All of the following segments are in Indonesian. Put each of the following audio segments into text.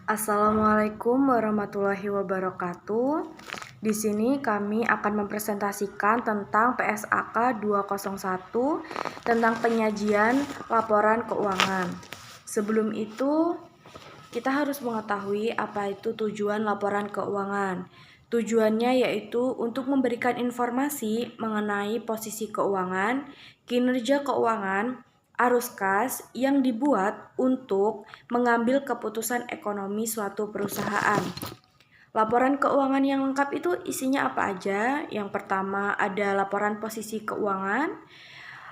Assalamualaikum warahmatullahi wabarakatuh. Di sini kami akan mempresentasikan tentang PSAK 201 tentang penyajian laporan keuangan. Sebelum itu, kita harus mengetahui apa itu tujuan laporan keuangan. Tujuannya yaitu untuk memberikan informasi mengenai posisi keuangan, kinerja keuangan, arus kas yang dibuat untuk mengambil keputusan ekonomi suatu perusahaan. Laporan keuangan yang lengkap itu isinya apa aja? Yang pertama ada laporan posisi keuangan,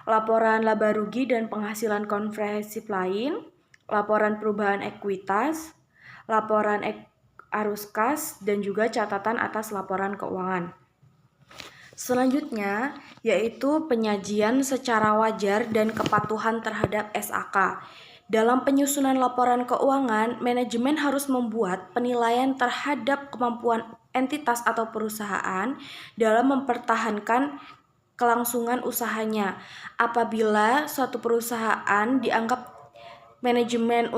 laporan laba rugi dan penghasilan komprehensif lain, laporan perubahan ekuitas, laporan arus kas, dan juga catatan atas laporan keuangan. Selanjutnya, yaitu penyajian secara wajar dan kepatuhan terhadap SAK. Dalam penyusunan laporan keuangan, manajemen harus membuat penilaian terhadap kemampuan entitas atau perusahaan dalam mempertahankan kelangsungan usahanya. Apabila suatu perusahaan dianggap manajemen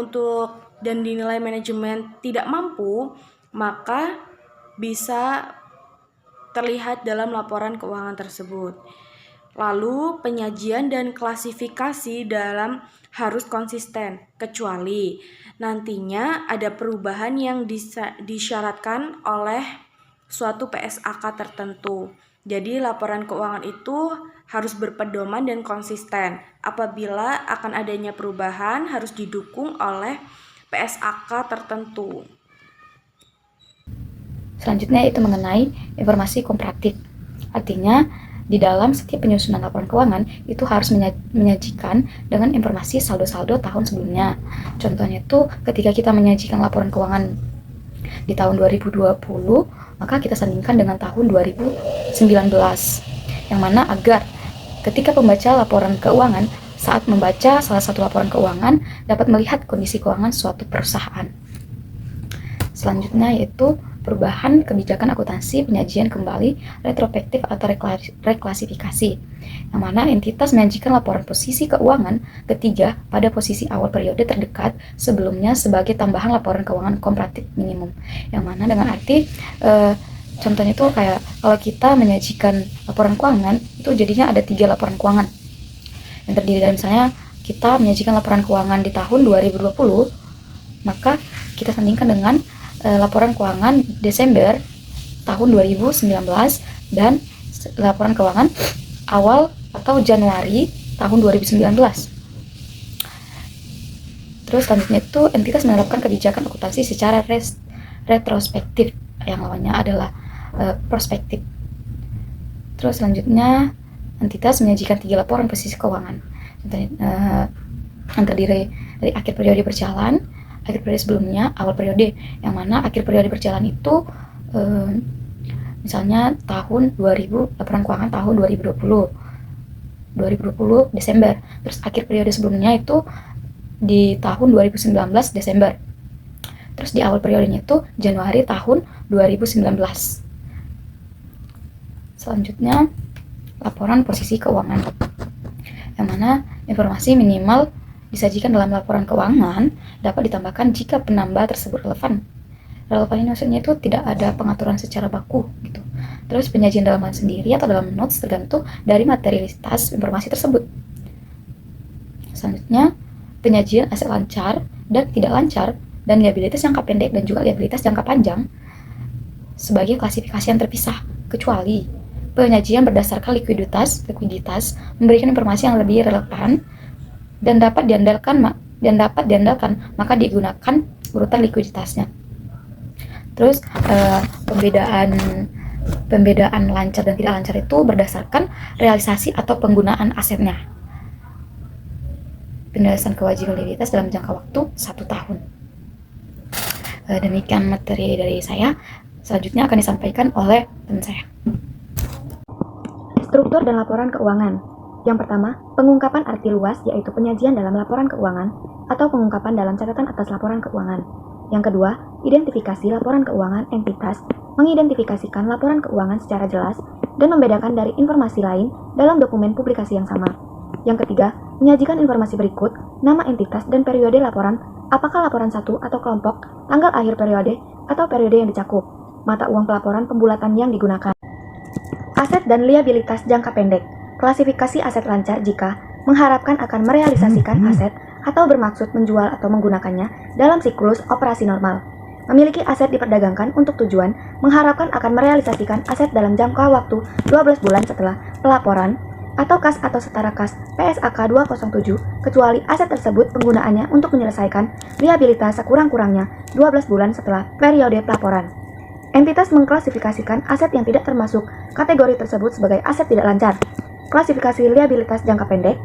dan dinilai manajemen tidak mampu, maka bisa terlihat dalam laporan keuangan tersebut. Lalu penyajian dan klasifikasi dalam harus konsisten, kecuali nantinya ada perubahan yang disyaratkan oleh suatu PSAK tertentu. Jadi laporan keuangan itu harus berpedoman dan konsisten. Apabila akan adanya perubahan harus didukung oleh PSAK tertentu. Selanjutnya itu mengenai informasi komparatif. Artinya, di dalam setiap penyusunan laporan keuangan itu harus menyajikan dengan informasi saldo-saldo tahun sebelumnya. Contohnya itu ketika kita menyajikan laporan keuangan di tahun 2020, maka kita sandingkan dengan tahun 2019. Yang mana agar ketika pembaca laporan keuangan saat membaca salah satu laporan keuangan dapat melihat kondisi keuangan suatu perusahaan. Selanjutnya yaitu perubahan kebijakan akuntansi penyajian kembali retrospektif atau reklasifikasi, yang mana entitas menyajikan laporan posisi keuangan ketiga pada posisi awal periode terdekat sebelumnya sebagai tambahan laporan keuangan komparatif minimum, yang mana dengan arti contohnya itu kayak kalau kita menyajikan laporan keuangan itu jadinya ada 3 laporan keuangan yang terdiri dari misalnya kita menyajikan laporan keuangan di tahun 2020, maka kita sandingkan dengan laporan keuangan Desember tahun 2019 dan laporan keuangan awal atau Januari tahun 2019. Terus selanjutnya itu entitas menerapkan kebijakan akuntansi secara retrospektif, yang lawannya adalah prospektif. Terus selanjutnya entitas menyajikan 3 laporan posisi keuangan yang terdiri dari akhir periode berjalan, akhir periode sebelumnya, awal periode, yang mana akhir periode berjalan itu misalnya tahun 2000 laporan keuangan tahun 2020 Desember, terus akhir periode sebelumnya itu di tahun 2019 Desember, terus di awal periodenya itu Januari tahun 2019. Selanjutnya laporan posisi keuangan, yang mana informasi minimal disajikan dalam laporan keuangan dapat ditambahkan jika penambah tersebut relevan. Relevan ini maksudnya itu tidak ada pengaturan secara baku gitu. Terus penyajian dalam hal sendiri atau dalam notes tergantung dari materialitas informasi tersebut. Selanjutnya, penyajian aset lancar dan tidak lancar dan liabilitas jangka pendek dan juga liabilitas jangka panjang sebagai klasifikasi yang terpisah, kecuali penyajian berdasarkan likuiditas memberikan informasi yang lebih relevan dan dapat diandalkan, maka digunakan urutan likuiditasnya. Terus pembedaan lancar dan tidak lancar itu berdasarkan realisasi atau penggunaan asetnya. Penjelasan kewajiban likuiditas dalam jangka waktu 1 tahun. Demikian materi dari saya. Selanjutnya akan disampaikan oleh teman saya. Struktur dan laporan keuangan. Yang pertama, pengungkapan arti luas yaitu penyajian dalam laporan keuangan atau pengungkapan dalam catatan atas laporan keuangan. Yang kedua, identifikasi laporan keuangan entitas, mengidentifikasikan laporan keuangan secara jelas dan membedakan dari informasi lain dalam dokumen publikasi yang sama. Yang ketiga, menyajikan informasi berikut, nama entitas dan periode laporan, apakah laporan satu atau kelompok, tanggal akhir periode, atau periode yang dicakup, mata uang pelaporan pembulatan yang digunakan. Aset dan liabilitas jangka pendek. Klasifikasi aset lancar jika mengharapkan akan merealisasikan aset atau bermaksud menjual atau menggunakannya dalam siklus operasi normal. Memiliki aset diperdagangkan untuk tujuan mengharapkan akan merealisasikan aset dalam jangka waktu 12 bulan setelah pelaporan atau kas atau setara kas PSAK 207 kecuali aset tersebut penggunaannya untuk menyelesaikan liabilitas sekurang-kurangnya 12 bulan setelah periode pelaporan. Entitas mengklasifikasikan aset yang tidak termasuk kategori tersebut sebagai aset tidak lancar. Klasifikasi liabilitas jangka pendek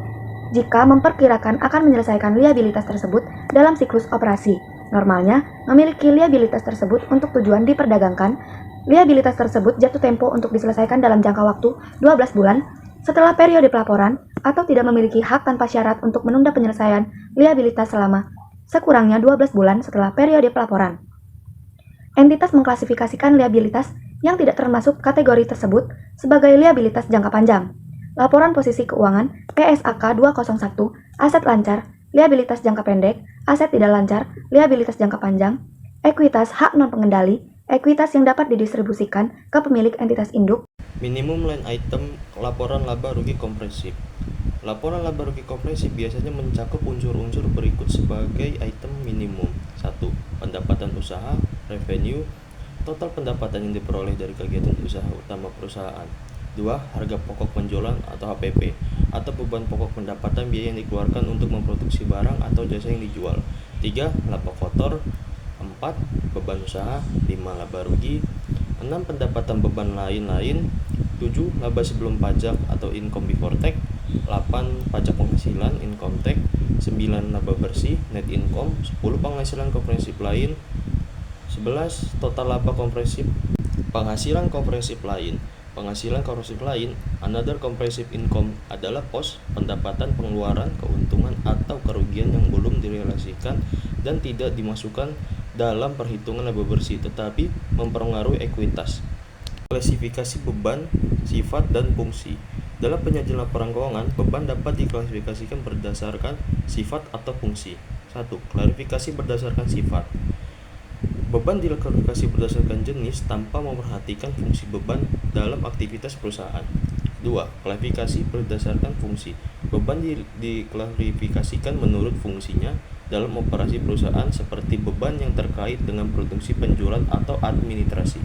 jika memperkirakan akan menyelesaikan liabilitas tersebut dalam siklus operasi. Normalnya, memiliki liabilitas tersebut untuk tujuan diperdagangkan. Liabilitas tersebut jatuh tempo untuk diselesaikan dalam jangka waktu 12 bulan setelah periode pelaporan atau tidak memiliki hak tanpa syarat untuk menunda penyelesaian liabilitas selama sekurangnya 12 bulan setelah periode pelaporan. Entitas mengklasifikasikan liabilitas yang tidak termasuk kategori tersebut sebagai liabilitas jangka panjang. Laporan posisi keuangan PSAK 201, aset lancar, liabilitas jangka pendek, aset tidak lancar, liabilitas jangka panjang, ekuitas hak non-pengendali, ekuitas yang dapat didistribusikan ke pemilik entitas induk. Minimum line item laporan laba rugi komprehensif. Laporan laba rugi komprehensif biasanya mencakup unsur-unsur berikut sebagai item minimum. 1. Pendapatan usaha, revenue, total pendapatan yang diperoleh dari kegiatan usaha utama perusahaan. 2. Harga pokok penjualan atau HPP, atau beban pokok pendapatan biaya yang dikeluarkan untuk memproduksi barang atau jasa yang dijual. 3. Laba kotor. 4. Beban usaha. 5. Laba rugi. 6. Pendapatan beban lain-lain. 7. Laba sebelum pajak atau income before tax. 8. Pajak penghasilan income tax. 9. Laba bersih net income. 10. Penghasilan komprehensif lain. 11. Total laba komprehensif. Penghasilan komprehensif lain. Penghasilan komprehensif lain, another comprehensive income, adalah pos pendapatan pengeluaran, keuntungan, atau kerugian yang belum direalisasikan dan tidak dimasukkan dalam perhitungan laba bersih tetapi mempengaruhi ekuitas. Klasifikasi beban, sifat, dan fungsi. Dalam penyajian laporan keuangan, beban dapat diklasifikasikan berdasarkan sifat atau fungsi. 1. Klarifikasi berdasarkan sifat. Beban diklasifikasi berdasarkan jenis tanpa memperhatikan fungsi beban dalam aktivitas perusahaan. 2. Klasifikasi berdasarkan fungsi. Beban diklasifikasikan menurut fungsinya dalam operasi perusahaan seperti beban yang terkait dengan produksi, penjualan, atau administrasi.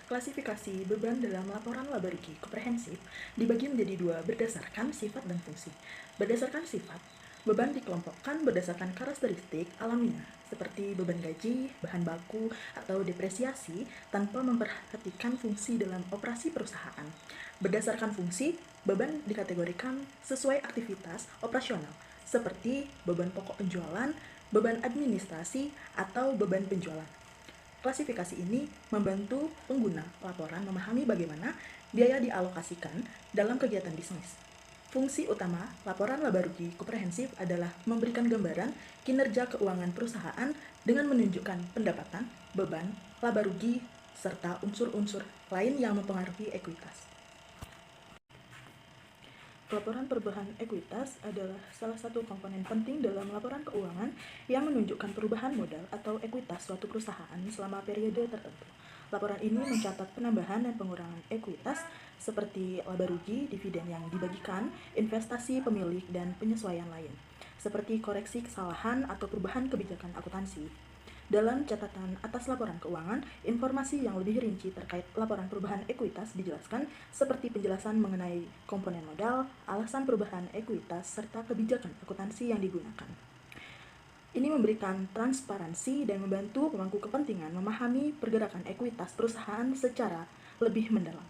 Klasifikasi beban dalam laporan laba rugi komprehensif dibagi menjadi dua berdasarkan sifat dan fungsi. Berdasarkan sifat, beban dikelompokkan berdasarkan karakteristik alamiah, seperti beban gaji, bahan baku, atau depresiasi tanpa memperhatikan fungsi dalam operasi perusahaan. Berdasarkan fungsi, beban dikategorikan sesuai aktivitas operasional, seperti beban pokok penjualan, beban administrasi, atau beban penjualan. Klasifikasi ini membantu pengguna laporan memahami bagaimana biaya dialokasikan dalam kegiatan bisnis. Fungsi utama laporan laba rugi komprehensif adalah memberikan gambaran kinerja keuangan perusahaan dengan menunjukkan pendapatan, beban, laba rugi, serta unsur-unsur lain yang mempengaruhi ekuitas. Laporan perubahan ekuitas adalah salah satu komponen penting dalam laporan keuangan yang menunjukkan perubahan modal atau ekuitas suatu perusahaan selama periode tertentu. Laporan ini mencatat penambahan dan pengurangan ekuitas seperti laba rugi, dividen yang dibagikan, investasi pemilik, dan penyesuaian lain, seperti koreksi kesalahan atau perubahan kebijakan akuntansi. Dalam catatan atas laporan keuangan, informasi yang lebih rinci terkait laporan perubahan ekuitas dijelaskan seperti penjelasan mengenai komponen modal, alasan perubahan ekuitas, serta kebijakan akuntansi yang digunakan. Ini memberikan transparansi dan membantu pemangku kepentingan memahami pergerakan ekuitas perusahaan secara lebih mendalam.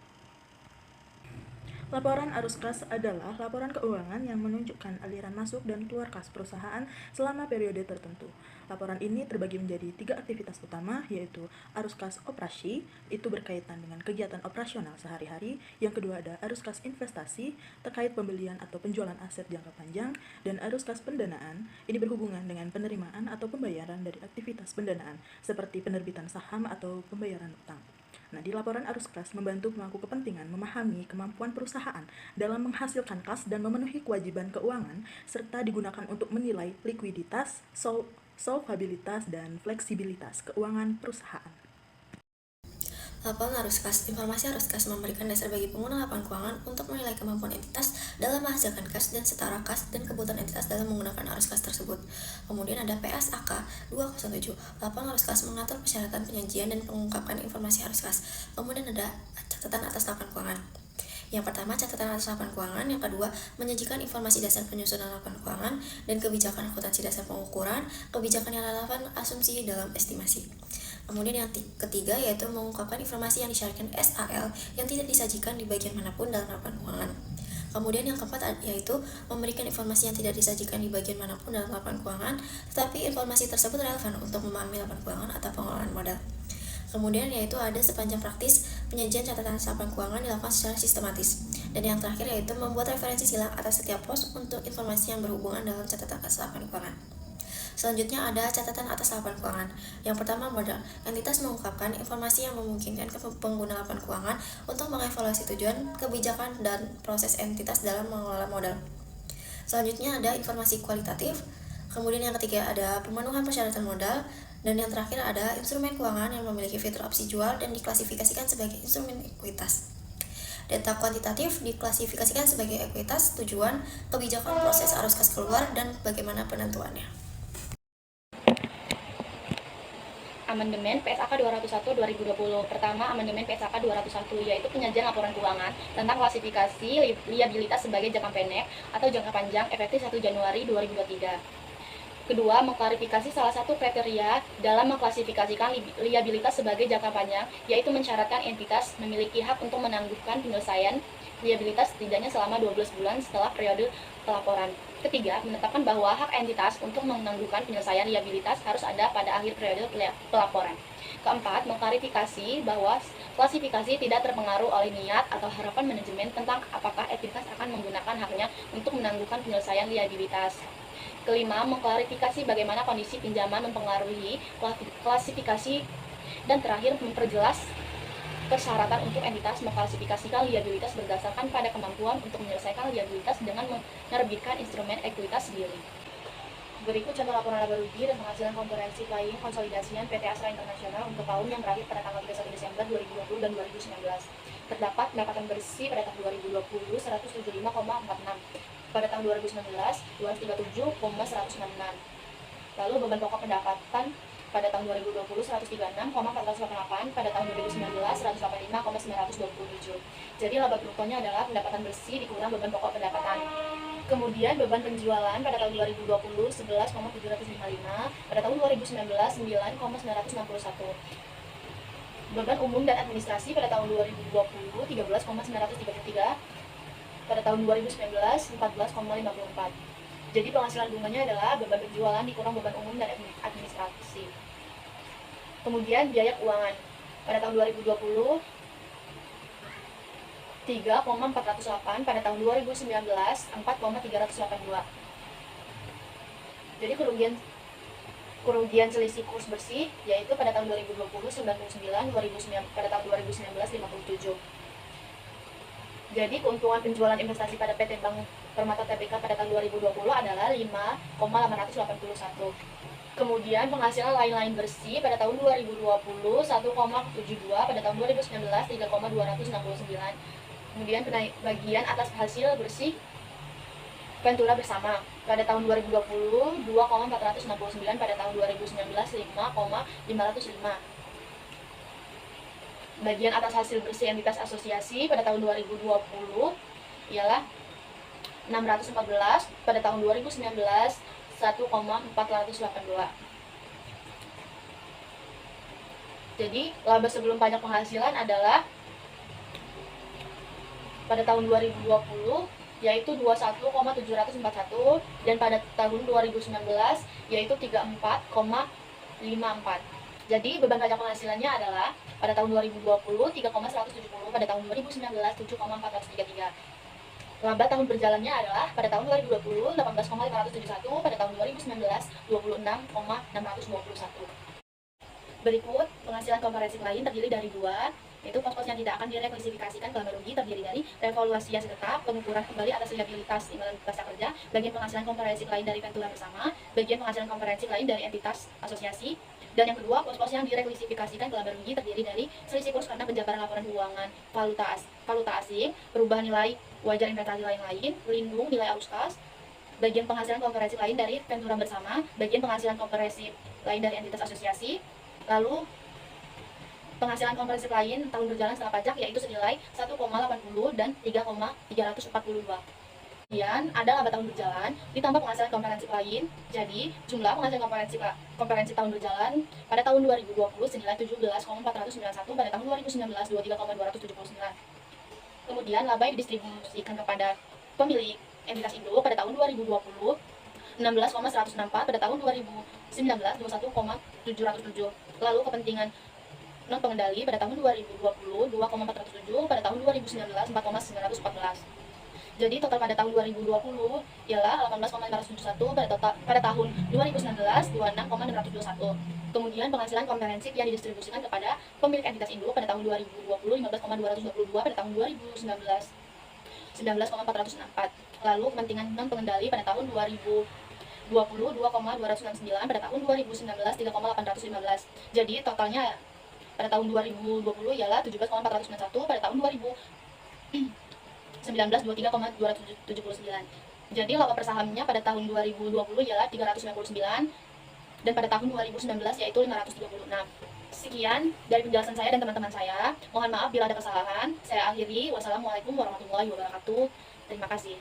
Laporan arus kas adalah laporan keuangan yang menunjukkan aliran masuk dan keluar kas perusahaan selama periode tertentu. Laporan ini terbagi menjadi 3 aktivitas utama, yaitu arus kas operasi, itu berkaitan dengan kegiatan operasional sehari-hari. Yang kedua ada arus kas investasi, terkait pembelian atau penjualan aset jangka panjang, dan arus kas pendanaan, ini berhubungan dengan penerimaan atau pembayaran dari aktivitas pendanaan, seperti penerbitan saham atau pembayaran utang. Nah, di laporan arus kas membantu pemangku kepentingan memahami kemampuan perusahaan dalam menghasilkan kas dan memenuhi kewajiban keuangan, serta digunakan untuk menilai likuiditas, solvabilitas, dan fleksibilitas keuangan perusahaan. Laporan arus kas. Informasi arus kas memberikan dasar bagi pengguna laporan keuangan untuk menilai kemampuan entitas dalam menghasilkan kas dan setara kas dan kebutuhan entitas dalam menggunakan arus kas tersebut. Kemudian ada PSAK 207. Laporan arus kas mengatur persyaratan penyajian dan mengungkapkan informasi arus kas. Kemudian ada catatan atas laporan keuangan. Yang pertama, catatan atas laporan keuangan. Yang kedua, menyajikan informasi dasar penyusunan laporan keuangan dan kebijakan akuntansi dasar pengukuran, kebijakan yang relevan, asumsi dalam estimasi. Kemudian yang ketiga yaitu mengungkapkan informasi yang disyaratkan SAL yang tidak disajikan di bagian manapun dalam laporan keuangan. Kemudian yang keempat yaitu memberikan informasi yang tidak disajikan di bagian manapun dalam laporan keuangan, tetapi informasi tersebut relevan untuk memahami laporan keuangan atau pengelolaan modal. Kemudian yaitu ada sepanjang praktis penyajian catatan laporan keuangan dilakukan secara sistematis. Dan yang terakhir yaitu membuat referensi silang atas setiap pos untuk informasi yang berhubungan dalam catatan atas laporan keuangan. Selanjutnya ada catatan atas laporan keuangan. Yang pertama, modal. Entitas mengungkapkan informasi yang memungkinkan ke pengguna laporan keuangan untuk mengevaluasi tujuan, kebijakan, dan proses entitas dalam mengelola modal. Selanjutnya ada informasi kualitatif. Kemudian yang ketiga ada pemenuhan persyaratan modal. Dan yang terakhir ada instrumen keuangan yang memiliki fitur opsi jual dan diklasifikasikan sebagai instrumen ekuitas. Data kuantitatif diklasifikasikan sebagai ekuitas, tujuan, kebijakan, proses arus kas keluar, dan bagaimana penentuannya. Amandemen PSAK 201 2020. Pertama, amandemen PSAK 201 yaitu penyajian laporan keuangan tentang klasifikasi liabilitas sebagai jangka pendek atau jangka panjang efektif 1 Januari 2023. Kedua, mengklarifikasi salah satu kriteria dalam mengklasifikasikan liabilitas sebagai jangka panjang, yaitu mensyaratkan entitas memiliki hak untuk menangguhkan penyelesaian liabilitas setidaknya selama 12 bulan setelah periode pelaporan. Ketiga, menetapkan bahwa hak entitas untuk menangguhkan penyelesaian liabilitas harus ada pada akhir periode pelaporan. Keempat, mengklarifikasi bahwa klasifikasi tidak terpengaruh oleh niat atau harapan manajemen tentang apakah entitas akan menggunakan haknya untuk menangguhkan penyelesaian liabilitas. Kelima, mengklarifikasi bagaimana kondisi pinjaman mempengaruhi klasifikasi. Dan terakhir, memperjelas persyaratan untuk entitas mengklasifikasikan liabilitas berdasarkan pada kemampuan untuk menyelesaikan liabilitas dengan menerbitkan instrumen ekuitas sendiri. Berikut contoh laporan laba rugi dan penghasilan komprehensif lain konsolidasian PT Astra Internasional untuk tahun yang berakhir pada tanggal 31 Desember 2020 dan 2019. Terdapat pendapatan bersih pada tahun 2020 175,46, pada tahun 2019 237,196. Lalu beban pokok pendapatan pada tahun 2020 136,488, pada tahun 2019 185,927. Jadi laba brutonya adalah pendapatan bersih dikurang beban pokok pendapatan. Kemudian beban penjualan pada tahun 2020 11,755, pada tahun 2019 9,961. Beban umum dan administrasi pada tahun 2020 13,933, pada tahun 2019 14,54. Jadi penghasilan bunganya adalah beban penjualan dikurang beban umum dan administrasi. Kemudian biaya keuangan pada tahun 2020 3,408, pada tahun 2019 4,382. Jadi kerugian selisih kurs bersih yaitu pada tahun 2020 99, pada tahun 2019 57. Jadi keuntungan penjualan investasi pada PT Bank Permata Tbk pada tahun 2020 adalah 5,881. Kemudian penghasilan lain-lain bersih pada tahun 2020 1,72, pada tahun 2019 3,269. Kemudian bagian atas hasil bersih Ventura bersama pada tahun 2020 2,469, pada tahun 2019 5,505. Bagian atas hasil bersih entitas asosiasi pada tahun 2020 ialah 614, pada tahun 2019 1,482. Jadi laba sebelum pajak penghasilan adalah pada tahun 2020 yaitu 21,741, dan pada tahun 2019 yaitu 34,54. Jadi beban pajak penghasilannya adalah pada tahun 2020 3,170, pada tahun 2019 7,433. Laba tahun berjalannya adalah pada tahun 2020 18,571, pada tahun 2019 26,621. Berikut penghasilan komprehensif lain terdiri dari dua, Yaitu pos-pos yang tidak akan direkualifikasikan ke laba rugi terdiri dari revaluasi aset tetap, pengukuran kembali atas liabilitas imbalan pasca kerja, bagian penghasilan komprehensif lain dari ventura bersama, bagian penghasilan komprehensif lain dari entitas asosiasi. Dan yang kedua, pos-pos yang direkualifikasikan ke laba rugi terdiri dari selisih kurs karena penjabaran laporan keuangan, valuta asing, perubahan nilai wajar investasi lain-lain, lindung nilai arus kas, bagian penghasilan komprehensif lain dari ventura bersama, bagian penghasilan komprehensif lain dari entitas asosiasi, lalu penghasilan komprehensif lain tahun berjalan setelah pajak yaitu senilai 1,80 dan 3,342. Kemudian ada laba tahun berjalan ditambah penghasilan komprehensif lain. Jadi jumlah penghasilan komprehensif tahun berjalan pada tahun 2020 senilai 17,491, pada tahun 2019 23,279. Kemudian laba yang didistribusikan kepada pemilik entitas induk pada tahun 2020 16,164, pada tahun 2019 21,707. Lalu kepentingan non pengendali pada tahun 2020 2,407, pada tahun 2019 4,914. Jadi total pada tahun 2020 ialah 18,571, pada tahun 2019 26,621. Kemudian penghasilan komprehensif yang didistribusikan kepada pemilik entitas induk pada tahun 2020 15,222, pada tahun 2019 19,464. Lalu kepentingan non pengendali pada tahun 2020 2,269, pada tahun 2019 3,815. Jadi totalnya pada tahun 2020 ialah 17,491, pada tahun 2019 23,279. Jadi laba per sahamnya pada tahun 2020 ialah 399 dan pada tahun 2019 yaitu 536. Sekian dari penjelasan saya dan teman-teman saya. Mohon maaf bila ada kesalahan. Saya akhiri. Wassalamualaikum warahmatullahi wabarakatuh. Terima kasih.